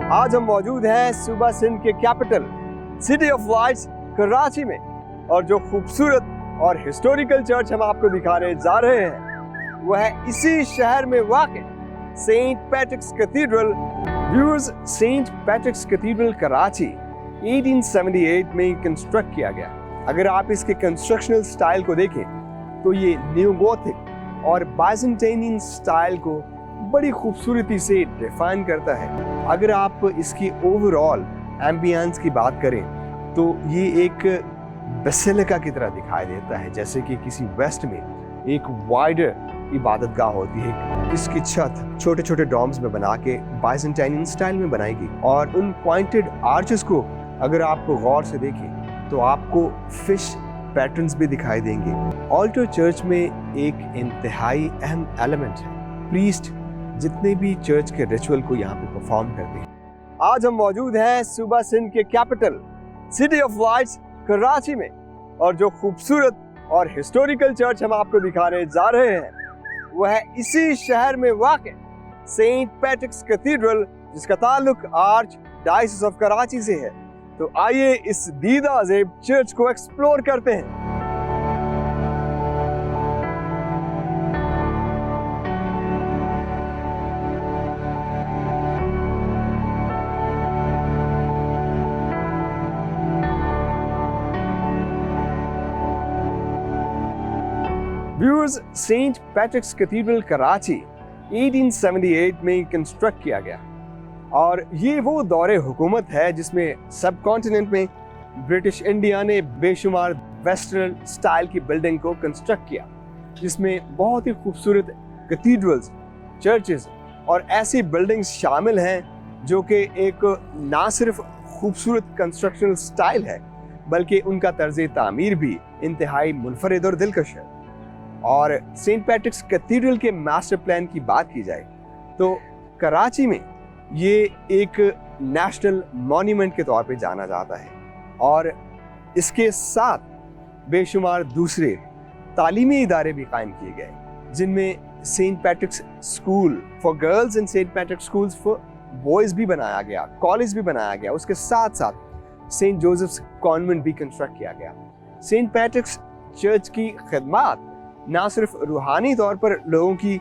आज हम मौजूद हैं सूबा सिंध के capital city of lights Karachi में, और जो खूबसूरत और हिस्टोरिकल चर्च हम आपको दिखाने जा रहे हैं वह है इसी शहर में वाक़ Saint Patrick's Cathedral. Viewers, Saint Patrick's Cathedral Karachi 1878 में कंस्ट्रक्ट किया गया। अगर आप इसके कंस्ट्रक्शनल स्टाइल को देखें तो ये न्यू गोथिक और बाइजेंटाइन स्टाइल को बड़ी खूबसूरती से डिफाइन करता है। अगर आप इसकी ओवरऑल एम्बियंस की बात करें तो ये एक बेसिलिका की तरह दिखाई देता है, जैसे कि किसी वेस्ट में एक वाइडर इबादतगाह होती है। इसकी छत छोटे छोटे डॉम्स में बना के बाइजेंटाइन स्टाइल में बनाई गई, और उन पॉइंटेड आर्चेस को अगर आप गौर से देखें तो आपको फिश पैटर्न्स भी दिखाई देंगे। ऑल्टर चर्च में एक इंतहाई अहम एलिमेंट है, प्रीस्ट जितने भी चर्च के रिचुअल को यहाँ पे परफॉर्म करते हैं। आज हम मौजूद हैं सूबा सिंध के capital city of lights Karachi में, और जो खूबसूरत और हिस्टोरिकल चर्च हम आपको दिखाने जा रहे हैं वह है इसी शहर में वाक़ सेंट पैट्रिक्स कैथेड्रल, जिसका ताल्लुक आर्च डायसिस ऑफ कराची से है। तो आइए इस दीदा ज़ेब चर्च को एक्सप्लोर करते हैं। Viewers, Saint Patrick's Cathedral Karachi 1878 में कंस्ट्रक्ट किया गया, और ये वो दौरे हुकूमत है जिसमें सब कॉन्टिनेंट में ब्रिटिश इंडिया ने बेशुमार वेस्टर्न स्टाइल की बिल्डिंग को कंस्ट्रक्ट किया, जिसमें बहुत ही खूबसूरत कैथेड्रल्स, चर्चेस और ऐसी बिल्डिंग्स शामिल हैं जो कि एक ना सिर्फ खूबसूरत कंस्ट्रक्शनल स्टाइल है बल्कि उनका तर्ज तामीर भी इंतहाई मुनफरिद और दिलकश है। और सेंट पैट्रिक्स कैथेड्रल के मास्टर प्लान की बात की जाए तो कराची में ये एक नेशनल मॉन्यूमेंट के तौर पे जाना जाता है, और इसके साथ बेशुमार दूसरे तालीमी इदारे भी कायम किए गए, जिनमें Saint Patrick's School for Girls and Saint Patrick's Schools for Boys भी बनाया गया, कॉलेज भी बनाया गया। उसके साथ साथ सेंट जोसेफ्स कॉन्वेंट भी कंस्ट्रक्ट किया गया। सेंट पैट्रिक्स चर्च की खिदमत ना सिर्फ रूहानी तौर पर लोगों की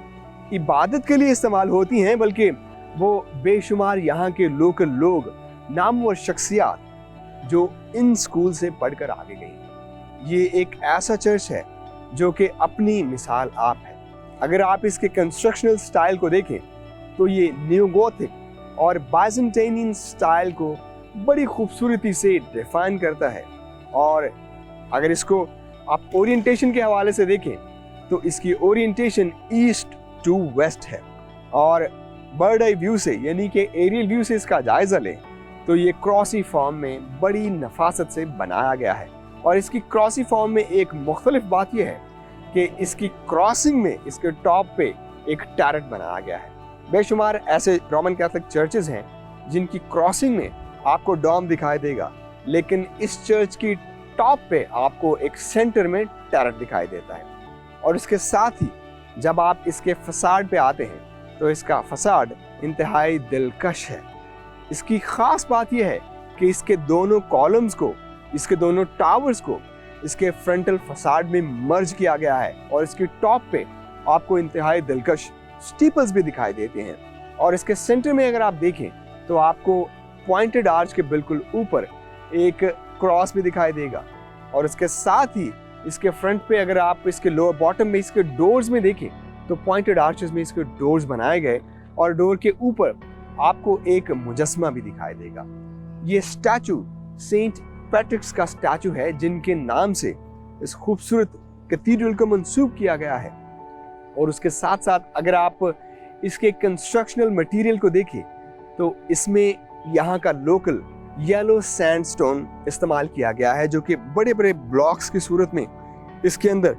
इबादत के लिए इस्तेमाल होती हैं, बल्कि वो बेशुमार यहाँ के लोकल लोग, नामवर शख्सियात जो इन स्कूल से पढ़कर आगे गई। ये एक ऐसा चर्च है जो कि अपनी मिसाल आप है। अगर आप इसके कंस्ट्रक्शनल स्टाइल को देखें तो ये न्यू गोथिक और बाइजेंटाइन स्टाइल को बड़ी खूबसूरती से डिफाइन करता है। और अगर इसको आप ओरिएंटेशन के हवाले से देखें तो इसकी ओरिएंटेशन ईस्ट टू वेस्ट है, और बर्ड आई व्यू से यानी कि एरियल व्यू से इसका जायजा लें तो ये क्रॉसी फॉर्म में बड़ी नफासत से बनाया गया है। और इसकी क्रॉसी फॉर्म में एक मुख्तलिफ बात यह है कि इसकी क्रॉसिंग में इसके टॉप पे एक टैरेट बनाया गया है। बेशुमार ऐसे रोमन कैथोलिक चर्चेज हैं जिनकी क्रॉसिंग में आपको डॉम दिखाई देगा, लेकिन इस चर्च की टॉप पे आपको एक सेंटर में टैरेट दिखाई देता है। और इसके साथ ही जब आप इसके फसाड पे आते हैं तो इसका फसाड इंतहाई दिलकश है। इसकी खास बात यह है कि इसके दोनों कॉलम्स को, इसके दोनों टावर्स को इसके फ्रंटल फसाड में मर्ज किया गया है, और इसकी टॉप पे आपको इंतहाई दिलकश स्टीपल्स भी दिखाई देते हैं। और इसके सेंटर में अगर आप देखें तो आपको पॉइंटेड आर्च के बिल्कुल ऊपर एक क्रॉस भी दिखाई देगा। और इसके साथ ही इसके फ्रंट पे अगर आप इसके लोअर बॉटम में इसके डोर्स में देखें तो पॉइंटेड आर्चेस में इसके डोर्स बनाए गए, और डोर के ऊपर आपको एक मुजस्मा भी दिखाई देगा। ये स्टैचू सेंट पैट्रिक्स का स्टैचू है, जिनके नाम से इस खूबसूरत कैथेड्रल को मंसूब किया गया है। और उसके साथ साथ अगर आप इसके कंस्ट्रक्शनल मटेरियल को देखें तो इसमें यहाँ का लोकल येलो सैंडस्टोन इस्तेमाल किया गया है, जो कि बड़े बड़े ब्लॉक्स की सूरत में इसके अंदर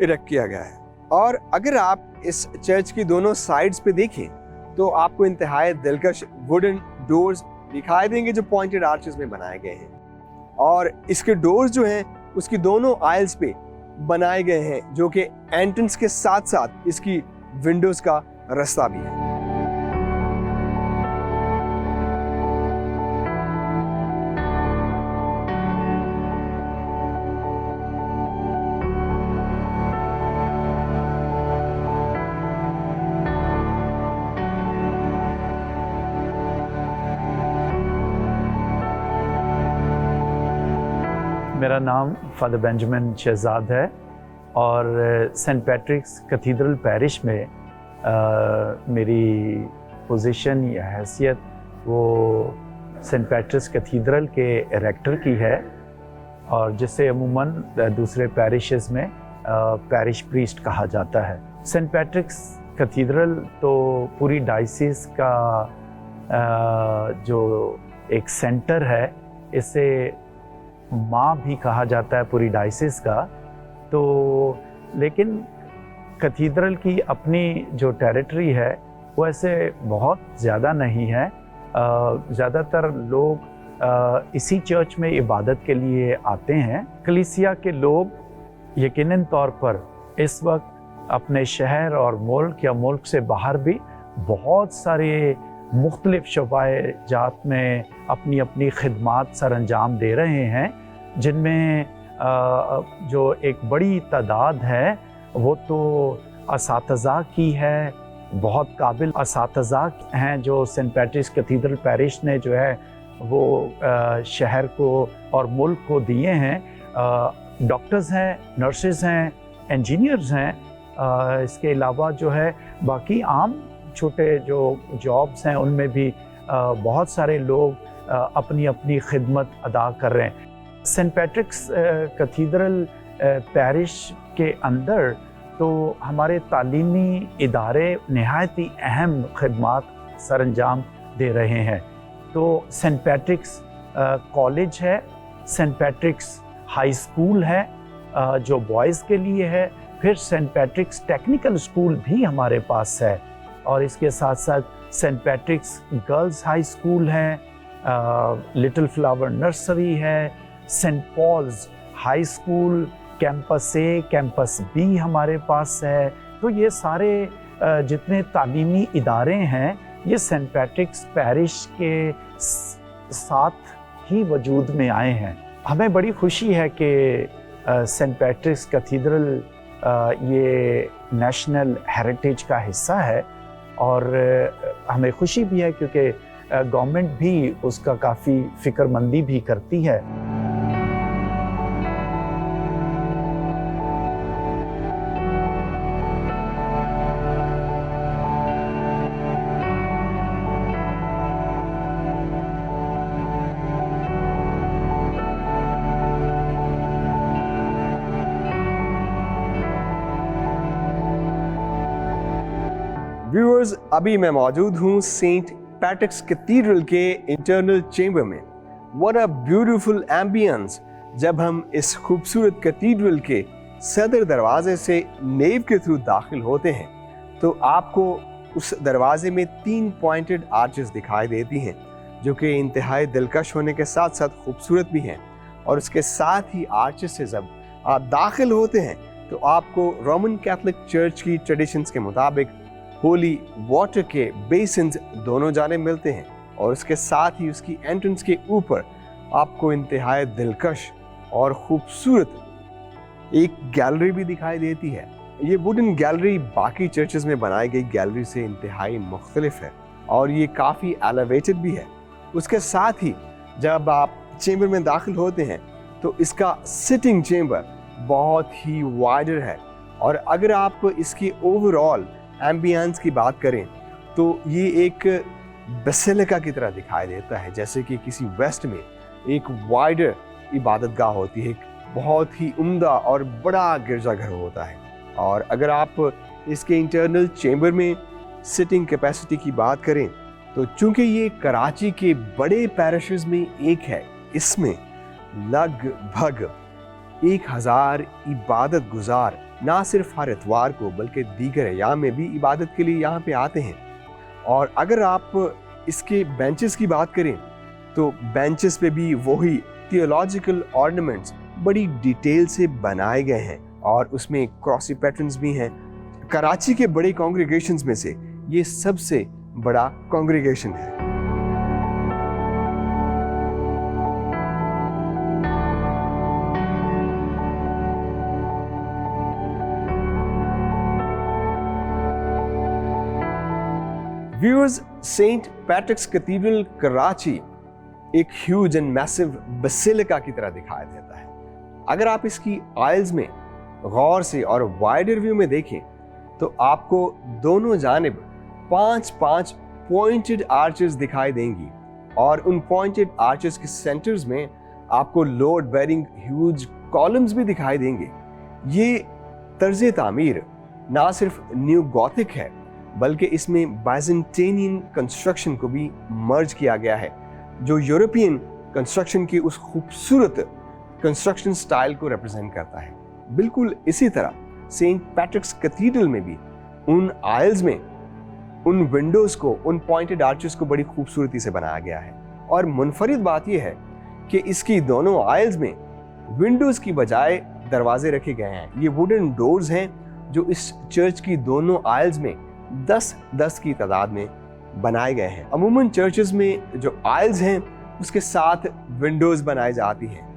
इरेक्ट किया गया है। और अगर आप इस चर्च की दोनों साइड्स पे देखें तो आपको इंतहाई दिलकश वुडन डोर्स दिखाई देंगे जो पॉइंटेड आर्चेस में बनाए गए हैं। और इसके डोर्स जो हैं उसकी दोनों आइल्स पे बनाए गए हैं, जो कि एंट्रेंस के साथ साथ इसकी विंडोज का रास्ता भी है। मेरा नाम फादर बेंजामिन शहजाद है और सेंट पैट्रिक्स कैथीड्रल पैरिश में मेरी पोजीशन या हैसियत वो सेंट पैट्रिक्स कैथीड्रल के रेक्टर की है, और जिसे अमूमन दूसरे पैरिशेस में पैरिश प्रीस्ट कहा जाता है। सेंट पैट्रिक्स कैथीड्रल तो पूरी डायसिस का जो एक सेंटर है, इसे माँ भी कहा जाता है पूरी डायसिस का। तो लेकिन कैथीड्रल की अपनी जो टेरिटरी है वो ऐसे बहुत ज़्यादा नहीं है। ज़्यादातर लोग इसी चर्च में इबादत के लिए आते हैं। कलीसिया के लोग यकीनन तौर पर इस वक्त अपने शहर और मुल्क या मुल्क से बाहर भी बहुत सारे मुख्तलिफ शोबाए जात में अपनी अपनी खिदमात सर अंजाम दे रहे हैं, जिनमें जो एक बड़ी तादाद है वो तो असातिज़ा की है। बहुत काबिल असातिज़ा हैं जो सेंट पैट्रिक्स कैथीड्रल पैरिश ने जो है वो शहर को और मुल्क को दिए हैं। डॉक्टर्स हैं, नर्सेस हैं, इंजीनियर्स हैं। इसके अलावा जो है बाकी आम छोटे जो जॉब्स हैं उनमें भी बहुत सारे लोग अपनी अपनी खिदमत अदा कर रहे हैं। सेंट पैट्रिक्स कैथीड्रल पैरिश के अंदर तो हमारे तालीमी इदारे नहायत ही अहम खिदमात सर अंजाम दे रहे हैं। तो सेंट पैट्रिक्स कॉलेज है, सेंट पैट्रिक्स हाई स्कूल है जो बॉयज़ के लिए है, फिर सेंट पैट्रिक्स टेक्निकल स्कूल भी हमारे पास है, और इसके साथ साथ saint Patrick's girls high school है, लिटिल फ्लावर नर्सरी है, saint Paul's high school, campus A, campus B हमारे पास है। तो ये सारे जितने तालीमी इदारे हैं ये सेंट पैट्रिक्स पैरिश के साथ ही वजूद में आए हैं। हमें बड़ी खुशी है कि सेंट पैट्रिक्स कैथीड्रल ये नेशनल हेरिटेज का हिस्सा है, और हमें खुशी भी है क्योंकि गवर्नमेंट भी उसका काफ़ी फ़िक्रमंदी भी करती है। व्यूअर्स, अभी मैं मौजूद हूँ सेंट पैट्रिक्स कैथीड्रल के इंटरनल चेंबर में। What a beautiful ambience. जब हम इस खूबसूरत कैथीड्रल के सदर दरवाजे से नेव के थ्रू दाखिल होते हैं तो आपको उस दरवाजे में 3 पॉइंटेड आर्चेस दिखाई देती हैं, जो कि इंतहाई दिलकश होने के साथ साथ खूबसूरत भी हैं। और उसके साथ ही आर्चेस से जब आप दाखिल होते हैं तो आपको रोमन कैथोलिक चर्च की ट्रेडिशंस के मुताबिक होली वाटर के बेसिन्स दोनों जाने मिलते हैं, और उसके साथ ही उसकी एंट्रेंस के ऊपर आपको इंतहाई दिलकश और खूबसूरत एक गैलरी भी दिखाई देती है। ये वुडन गैलरी बाकी चर्चेस में बनाई गई गैलरी से इंतहाई मुख्तलिफ है, और ये काफ़ी एलिवेटेड भी है। उसके साथ ही जब आप चेंबर में दाखिल होते हैं तो इसका सिटिंग चेंबर बहुत ही वाइडर है, और अगर आप इसकी ओवरऑल एम्बियंस की बात करें तो ये एक बेसिलिका की तरह दिखाई देता है, जैसे कि किसी वेस्ट में एक वाइडर इबादतगाह होती है, एक बहुत ही उम्दा और बड़ा गिरजाघर होता है। और अगर आप इसके इंटरनल चेंबर में सिटिंग कैपेसिटी की बात करें तो चूंकि ये कराची के बड़े पैरिशेस में एक है, इसमें लगभग 1000 इबादत गुजार ना सिर्फ हर इतवार को बल्कि दीगर अयाम में भी इबादत के लिए यहाँ पे आते हैं। और अगर आप इसके बेंचेस की बात करें तो बेंचेस पे भी वही थियोलॉजिकल ऑर्नामेंट्स बड़ी डिटेल से बनाए गए हैं, और उसमें क्रॉसी पैटर्न्स भी हैं। कराची के बड़े कॉन्ग्रीगेशंस में से ये सबसे बड़ा कॉन्ग्रीगेशन है। Viewers, Saint Patrick's Cathedral Karachi एक ह्यूज एंड मैसिव बेसिलिका की तरह दिखाई देता है। अगर आप इसकी आइल्स में गौर से और वाइडर व्यू में देखें तो आपको दोनों जानिब 5-5 पॉइंटेड आर्चेस दिखाई देंगी और उन पॉइंटेड आर्चेस के सेंटर्स में आपको लोड बेरिंग ह्यूज कॉलम्स भी दिखाई देंगे। ये तर्ज तामीर ना सिर्फ न्यू गॉथिक है बल्कि इसमें बाइजेंटेनियन कंस्ट्रक्शन को भी मर्ज किया गया है, जो यूरोपियन कंस्ट्रक्शन की उस खूबसूरत कंस्ट्रक्शन स्टाइल को रिप्रेजेंट करता है। बिल्कुल इसी तरह सेंट पैट्रिक्स कैथीड्रल में भी उन आइल्स में उन विंडोज को, उन पॉइंटेड आर्चेस को बड़ी खूबसूरती से बनाया गया है। और मुनफरिद बात यह है कि इसकी दोनों आइल्स में विंडोज की बजाय दरवाजे रखे गए हैं। ये वुडन डोर्स हैं जो इस चर्च की दोनों आइल्स में 10-10 की तादाद में बनाए गए हैं। अमूमन चर्चेस में जो आइल्स हैं उसके साथ विंडोज बनाई जाती हैं।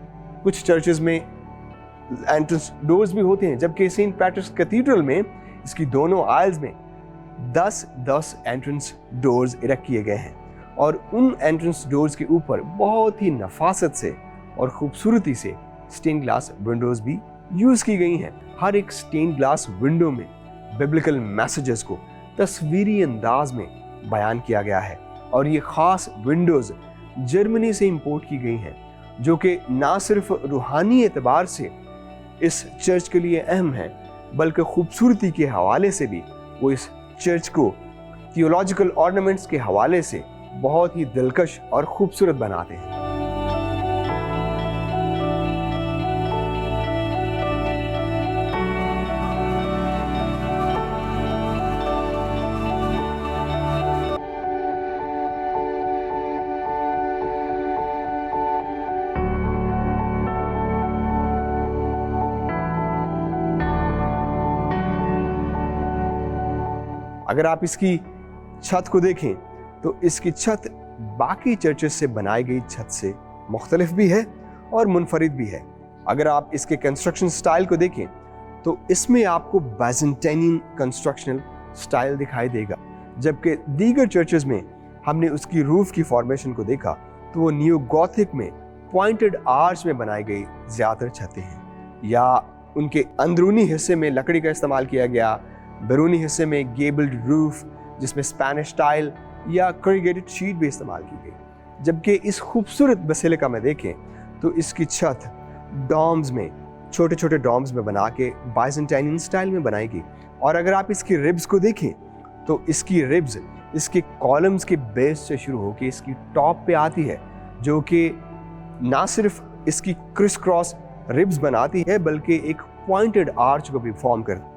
कुछ चर्चेस में एंट्रेंस डोर्स भी होते हैं, जबकि सेंट पैट्रिक्स कैथीड्रल में इसकी दोनों आइल्स में 10-10 एंट्रेंस डोर्स इरेक्ट किए गए हैं और उन एंट्रेंस डोर्स के ऊपर बहुत ही नफासत से और खूबसूरती से स्टेन ग्लास विंडोज भी यूज की गई हैं। हर एक स्टेन ग्लास विंडो में बिब्लिकल मैसेजेस को तस्वीरी अंदाज में बयान किया गया है और ये खास विंडोज जर्मनी से इंपोर्ट की गई हैं, जो कि ना सिर्फ रूहानी एतबार से इस चर्च के लिए अहम है बल्कि खूबसूरती के हवाले से भी वो इस चर्च को थियोलॉजिकल ऑर्नामेंट्स के हवाले से बहुत ही दिलकश और खूबसूरत बनाते हैं। अगर आप इसकी छत को देखें तो इसकी छत बाकी चर्चेस से बनाई गई छत से मुख्तलिफ भी है और मुनफरिद भी है। अगर आप इसके कंस्ट्रक्शन स्टाइल को देखें तो इसमें आपको बाइजेंटाइन कंस्ट्रक्शनल स्टाइल दिखाई देगा, जबकि दीगर चर्चेस में हमने उसकी रूफ की फॉर्मेशन को देखा तो वो न्यू गॉथिक में पॉइंटेड आर्च में बनाई गई ज़्यादातर छतें हैं, या उनके अंदरूनी हिस्से में लकड़ी का इस्तेमाल किया गया, बैरूनी हिस्से में गेबल्ड रूफ जिसमें स्पेनिश स्टाइल या कॉरुगेटेड शीट भी इस्तेमाल की गई। जबकि इस खूबसूरत बसेलिका में देखें तो इसकी छत डॉम्स में, छोटे छोटे डॉम्स में बना के बाइजेंटाइन स्टाइल में बनाई गई। और अगर आप इसकी रिब्स को देखें तो इसकी रिब्स इसके कॉलम्स के बेस से शुरू होकर इसकी टॉप पे आती है, जो कि ना सिर्फ इसकी क्रिस क्रॉस रिब्स बनाती है बल्कि एक पॉइंटेड आर्च को भी फॉर्म करती है।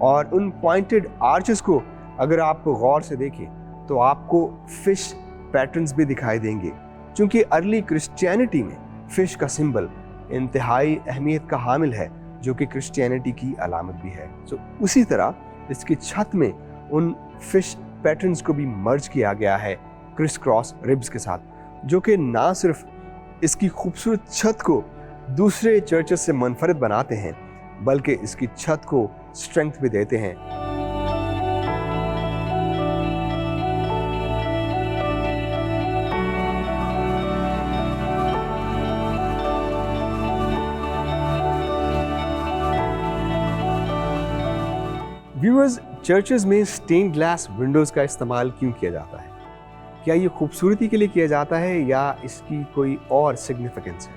और उन पॉइंटेड आर्चेस को अगर आप गौर से देखें तो आपको फिश पैटर्न्स भी दिखाई देंगे, क्योंकि अर्ली क्रिश्चियनिटी में फिश का सिंबल इंतहाई अहमियत का हामिल है, जो कि क्रिश्चियनिटी की अलामत भी है। तो उसी तरह इसकी छत में उन फिश पैटर्न्स को भी मर्ज किया गया है क्रिस क्रॉस रिब्स के साथ, जो कि ना सिर्फ इसकी खूबसूरत छत को दूसरे चर्चेस से मुनफरिद बनाते हैं बल्कि इसकी छत को स्ट्रेंथ भी देते हैं। व्यूअर्स, चर्चेस में स्टेन ग्लास विंडोज का इस्तेमाल क्यों किया जाता है? क्या ये खूबसूरती के लिए किया जाता है या इसकी कोई और सिग्निफिकेंस है?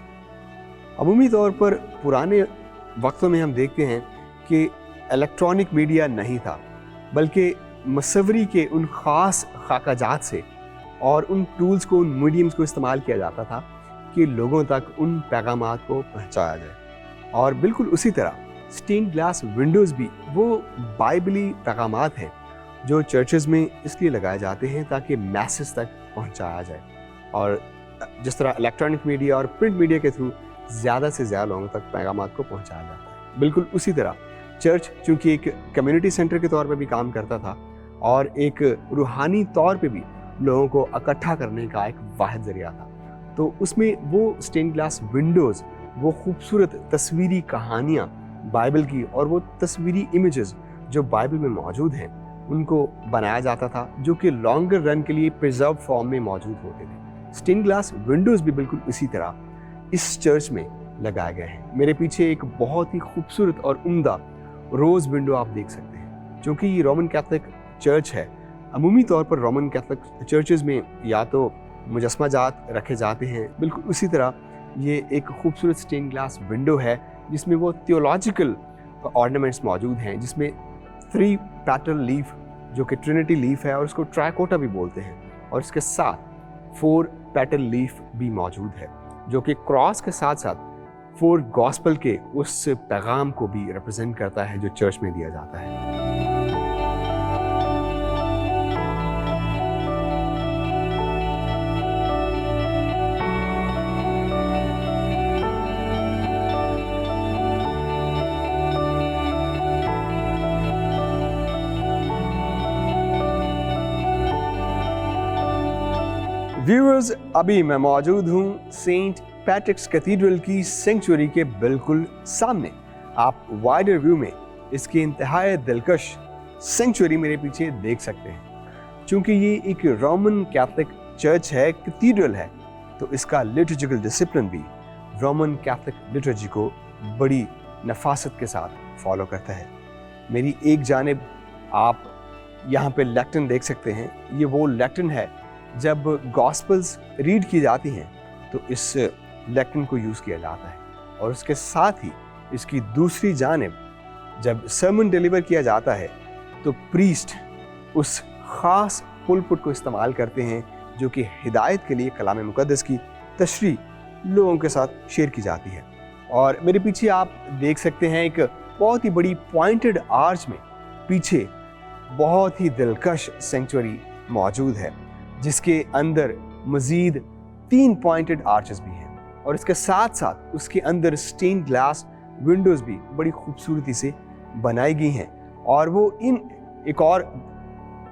अमूमी तौर पर पुराने वक्तों में हम देखते हैं कि इलेक्ट्रॉनिक मीडिया नहीं था, बल्कि मसवरी के उन ख़ास खाकाजात से और उन टूल्स को, उन मीडियम्स को इस्तेमाल किया जाता था कि लोगों तक उन पैगामात को पहुंचाया जाए। और बिल्कुल उसी तरह स्टेन ग्लास विंडोज़ भी वो बाइबली पैगामात हैं जो चर्चेज़ में इसलिए लगाए जाते हैं ताकि मैसेज तक पहुंचाया जाए। और जिस तरह इलेक्ट्रॉनिक मीडिया और प्रिंट मीडिया के थ्रू ज़्यादा से ज़्यादा लोगों तक पैगामात को पहुंचाया जाता है, बिल्कुल उसी तरह चर्च चूँकि एक कम्युनिटी सेंटर के तौर पर भी काम करता था और एक रूहानी तौर पे भी लोगों को इकट्ठा करने का एक वाहिद ज़रिया था, तो उसमें वो स्टेन ग्लास विंडोज़, वो खूबसूरत तस्वीरी कहानियाँ बाइबल की और वो तस्वीरी इमेजेस जो बाइबल में मौजूद हैं उनको बनाया जाता था, जो कि लॉन्गर रन के लिए प्रिजर्व फॉर्म में मौजूद होते थे। स्टेन ग्लास विंडोज़ भी बिल्कुल इसी तरह इस चर्च में लगाए गए हैं। मेरे पीछे एक बहुत ही खूबसूरत और उम्दा रोज विंडो आप देख सकते हैं। क्योंकि ये रोमन कैथोलिक चर्च है, अमूमी तौर पर रोमन कैथोलिक चर्चेज में या तो मुजस्समा जात रखे जाते हैं, बिल्कुल उसी तरह ये एक खूबसूरत स्टेन ग्लास विंडो है जिसमें वो थियोलॉजिकल ऑर्नामेंट्स मौजूद हैं, जिसमें 3 पेटल लीफ जो कि ट्रिनिटी लीफ है और उसको ट्राइकोटा भी बोलते हैं, और इसके साथ 4 पेटल लीफ भी मौजूद है जो कि क्रॉस के साथ साथ 4 गॉस्पल के उस पैगाम को भी रिप्रेजेंट करता है जो चर्च में दिया जाता है। व्यूअर्स, अभी मैं मौजूद हूँ सेंट पैट्रिक्स कैथेड्रल की सेंचुरी के बिल्कुल सामने। आप वाइडर व्यू में इसकी इंतहाई दिलकश सेंचुरी मेरे पीछे देख सकते हैं। चूंकि ये एक रोमन कैथोलिक चर्च है, कैथेड्रल है, तो इसका लिटर्जिकल डिसिप्लिन भी रोमन कैथोलिक लिटर्जी को बड़ी नफासत के साथ फॉलो करता है। मेरी एक जानिब आप यहाँ पे लैक्टन देख सकते हैं। ये वो लैक्टन है जब गॉस्पल्स रीड की जाती हैं तो इस लैक्टन को यूज़ किया जाता है, और उसके साथ ही इसकी दूसरी जानिब जब सर्मन डिलीवर किया जाता है तो प्रीस्ट उस ख़ास पुलपुट को इस्तेमाल करते हैं जो कि हिदायत के लिए कलाम मुक़द्दस की तशरीह लोगों के साथ शेयर की जाती है। और मेरे पीछे आप देख सकते हैं एक बहुत ही बड़ी पॉइंटेड आर्च में पीछे बहुत ही दिलकश सेंचुरी मौजूद है, जिसके अंदर मज़ीद 3 पॉइंटेड आर्चेस भी हैं, और इसके साथ साथ उसके अंदर स्टेन ग्लास विंडोज़ भी बड़ी खूबसूरती से बनाई गई हैं। और वो एक और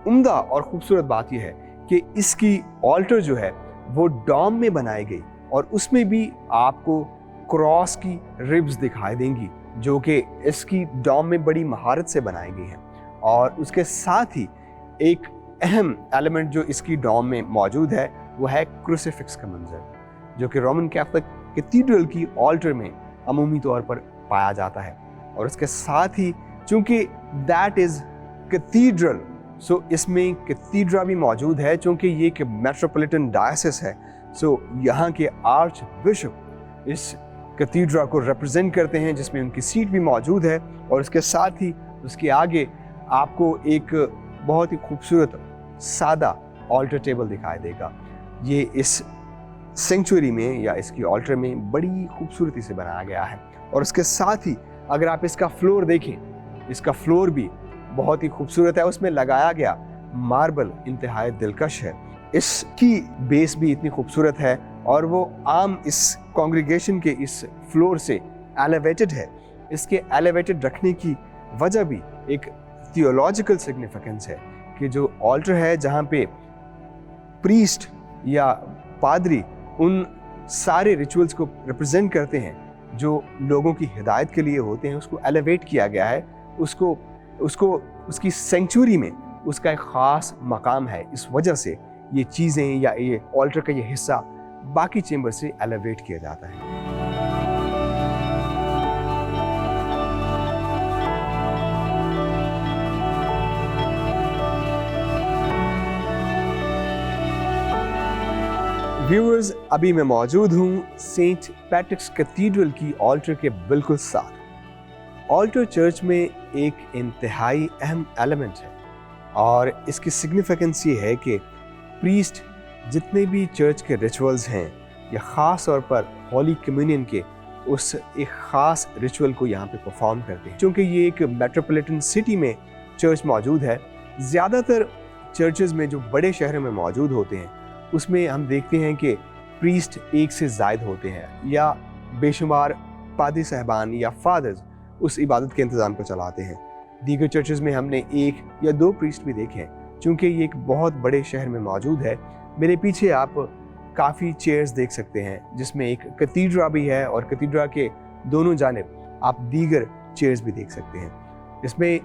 उम्दा और ख़ूबसूरत बात यह है कि इसकी ऑल्टर जो है वो डॉम में बनाई गई, और उसमें भी आपको क्रॉस की रिब्स दिखाई देंगी जो कि इसकी डॉम में बड़ी महारत से बनाई गई हैं। और उसके साथ ही एक अहम एलिमेंट जो इसकी डॉम में मौजूद है वो है क्रूसिफिक्स का मंजर, जो कि रोमन कैथोलिक कैथेड्रल की ऑल्टर में अमूमी तौर पर पाया जाता है। और इसके साथ ही चूंकि दैट इज़ कैथेड्रल, सो इसमें कैथेड्रा भी मौजूद है। चूंकि ये एक मेट्रोपॉलिटन डायसिस है, सो यहाँ के आर्च बिशप इस कैथेड्रा को रिप्रेजेंट करते हैं, जिसमें उनकी सीट भी मौजूद है। और इसके साथ ही उसके आगे आपको एक बहुत ही खूबसूरत सादा ऑल्टर टेबल दिखाई देगा। ये इस सेंचुरी में या इसकी ऑल्टर में बड़ी खूबसूरती से बनाया गया है। और उसके साथ ही अगर आप इसका फ्लोर देखें, इसका फ्लोर भी बहुत ही खूबसूरत है। उसमें लगाया गया मार्बल इंतहाई दिलकश है। इसकी बेस भी इतनी खूबसूरत है और वो आम इस कॉन्ग्रीगेशन के इस फ्लोर से एलिवेटेड है। इसके एलिवेटेड रखने की वजह भी एक थियोलॉजिकल सिग्निफिकेंस है कि जो ऑल्टर है जहाँ पे प्रीस्ट या पादरी उन सारे रिचुअल्स को रिप्रेजेंट करते हैं जो लोगों की हिदायत के लिए होते हैं, उसको एलिवेट किया गया है। उसको उसकी सेंचुरी में उसका एक ख़ास मकाम है। इस वजह से ये चीज़ें या ये ऑल्टर का ये हिस्सा बाकी चेंबर से एलिवेट किया जाता है। व्यूअर्स, अभी मैं मौजूद हूँ सेंट पैट्रिक्स कैथेड्रल की ऑल्टर के बिल्कुल साथ। ऑल्टर चर्च में एक इंतहाई अहम एलिमेंट है और इसकी सिग्निफिकेंस ये है कि प्रीस्ट जितने भी चर्च के रिचुअल्स हैं या ख़ास तौर पर हॉली कम्युनियन के उस एक ख़ास रिचुअल को यहाँ पे परफॉर्म करते हैं। क्योंकि ये एक मेट्रोपॉलिटन सिटी में चर्च मौजूद है, ज़्यादातर चर्चेज़ में जो बड़े शहरों में मौजूद होते हैं उसमें हम देखते हैं कि प्रीस्ट एक से ज़ायद होते हैं या बेशुमार पादरी साहबान या फादर्स उस इबादत के इंतज़ाम को चलाते हैं। दीगर चर्चेज़ में हमने 1 या 2 प्रीस्ट भी देखे हैं। चूँकि ये एक बहुत बड़े शहर में मौजूद है, मेरे पीछे आप काफ़ी चेयर्स देख सकते हैं जिसमें एक कैथेड्रा भी है और कैथेड्रा के दोनों जानिब आप दीगर चेयर्स भी देख सकते हैं। इसमें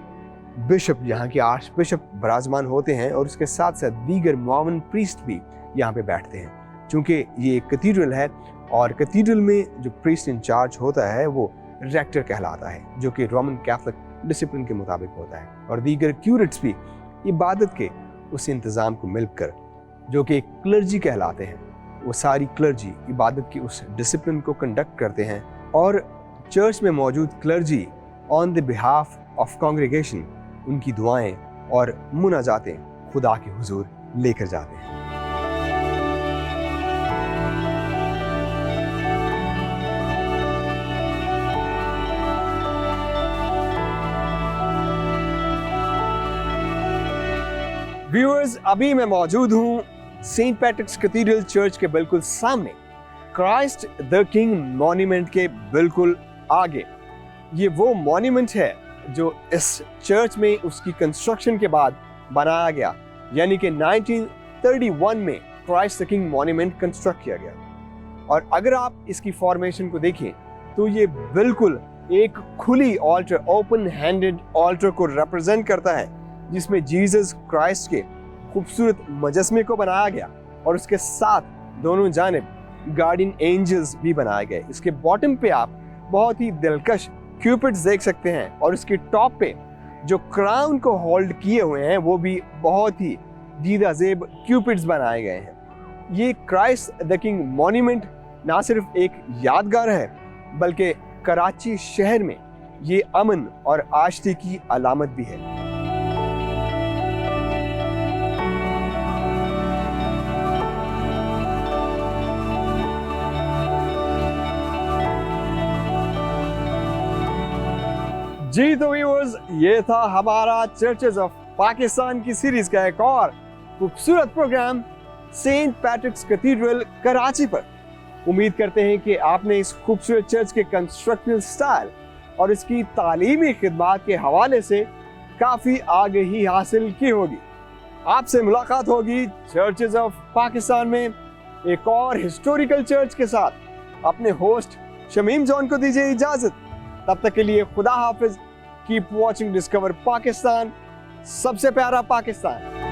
बिशप, यहाँ के आर्च बिशप विराजमान होते हैं और उसके साथ साथ दीगर मुआवन प्रीस्ट भी यहाँ पे बैठते हैं। चूँकि ये एक कैथेड्रल है और कैथीड्रल में जो प्रीस्ट इंचार्ज होता है वो रेक्टर कहलाता है, जो कि रोमन कैथोलिक डिसिप्लिन के मुताबिक होता है। और दीगर क्यूरेट्स भी इबादत के उस इंतज़ाम को मिलकर, जो कि क्लर्जी कहलाते हैं, वो सारी क्लर्जी इबादत की उस डिसिप्लिन को कंडक्ट करते हैं और चर्च में मौजूद clergy on the behalf of congregation उनकी दुआएं और मुनाजातें खुदा के हुजूर लेकर जाते हैं। व्यूअर्स, अभी मैं मौजूद हूं सेंट पैट्रिक्स कैथीड्रल चर्च के बिल्कुल सामने, क्राइस्ट द किंग मॉन्यूमेंट के बिल्कुल आगे। ये वो मॉन्यूमेंट है जो इस चर्च में उसकी कंस्ट्रक्शन के बाद बनाया गया, यानी कि 1931 में Christ the king monument construct किया गया। और अगर आप इसकी फॉर्मेशन को देखें तो ये बिल्कुल एक खुली ऑल्टर, ओपन हैंडेड ऑल्टर को रिप्रेजेंट करता है, जिसमें जीसस क्राइस्ट के खूबसूरत मुजस्मे को बनाया गया और उसके साथ दोनों जानिब गार्डियन एंजल्स भी बनाए गए। इसके बॉटम पे आप बहुत ही दिलकश क्यूपिड्स देख सकते हैं और इसके टॉप पे जो क्राउन को होल्ड किए हुए हैं वो भी बहुत ही दीदाजेब क्यूपिड्स बनाए गए हैं। ये क्राइस्ट द किंग मॉन्यूमेंट ना सिर्फ एक यादगार है, बल्कि कराची शहर में ये अमन और आश्ती की अलामत भी है। जी तो व्यूअर्स, ये था हमारा चर्चेस ऑफ पाकिस्तान की सीरीज का एक और खूबसूरत programme Saint Patrick's Cathedral Karachi पर। उम्मीद करते हैं कि आपने इस खूबसूरत चर्च के कंस्ट्रक्शनल स्टाइल और इसकी तालीमी खिदमात के हवाले से काफ़ी आगाही हासिल की होगी। आपसे मुलाकात होगी चर्चेस ऑफ पाकिस्तान में एक और हिस्टोरिकल चर्च के साथ। अपने होस्ट शमीम जॉन को दीजिए इजाज़त। तब तक के लिए खुदा हाफिज। कीप वॉचिंग डिस्कवर पाकिस्तान, सबसे प्यारा पाकिस्तान।